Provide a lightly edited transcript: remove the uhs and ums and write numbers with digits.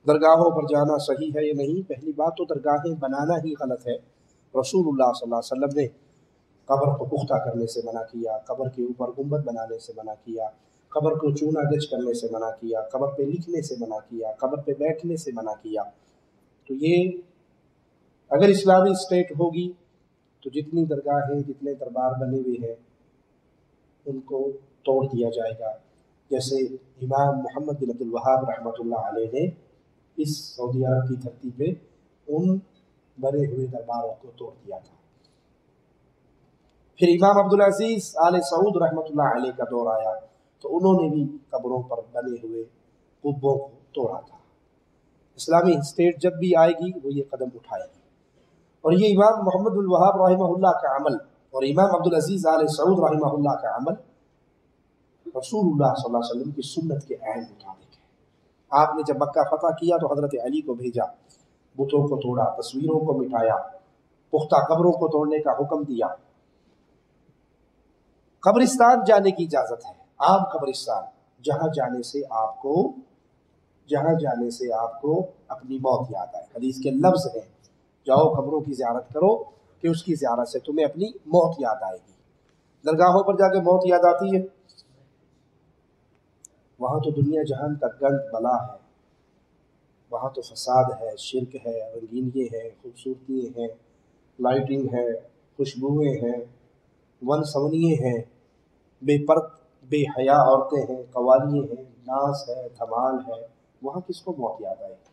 درگاہوں پر جانا صحیح ہے یا نہیں؟ پہلی بات تو درگاہیں بنانا ہی غلط ہے۔ رسول اللہ صلی اللہ علیہ وسلم نے قبر کو پختہ کرنے سے منع کیا، قبر کے اوپر گنبد بنانے سے منع کیا، قبر کو چونا گچ کرنے سے منع کیا، قبر پہ لکھنے سے منع کیا، قبر پہ بیٹھنے سے منع کیا۔ تو یہ اگر اسلامی اسٹیٹ ہوگی تو جتنی درگاہیں، جتنے دربار بنے ہوئے ہیں ان کو توڑ دیا جائے گا، جیسے امام محمد بن عبد الوہاب رحمۃ اللہ علیہ نے اس سعودی عرب کی دھرتی پہ ان بنے ہوئے درباروں کو توڑ دیا تھا۔ پھر امام عبدالعزیز آل سعود رحمۃ اللہ علیہ کا دور آیا تو انہوں نے بھی قبروں پر بنے ہوئے قبوں کو توڑا تھا۔ اسلامی اسٹیٹ جب بھی آئے گی وہ یہ قدم اٹھائے گی، اور یہ امام محمد بن الوہاب رحمہ اللہ کا عمل اور امام عبدالعزیز آل سعود رحمہ اللہ کا عمل رسول اللہ صلی اللہ علیہ وسلم کی سنت کے عین مطابق ہے۔ آپ نے جب مکہ فتح کیا تو حضرت علی کو بھیجا، بتوں کو توڑا، تصویروں کو مٹایا، پختہ قبروں کو توڑنے کا حکم دیا۔ قبرستان جانے کی اجازت ہے، عام قبرستان، جہاں جانے سے آپ کو اپنی موت یاد آئے۔ حدیث کے لفظ ہیں، جاؤ قبروں کی زیارت کرو کہ اس کی زیارت سے تمہیں اپنی موت یاد آئے گی۔ درگاہوں پر جا کے موت یاد آتی ہے؟ وہاں تو دنیا جہان کا گند بلا ہے، وہاں تو فساد ہے، شرک ہے، رنگینیے ہیں، خوبصورتیاں ہیں، لائٹنگ ہے، خوشبوئیں ہیں، ون سونیے ہیں، بے پرد بے حیا عورتیں ہیں، قوالیاں ہیں، ڈانس ہے، دھمال ہے۔ وہاں کس کو موت یاد آئے گی؟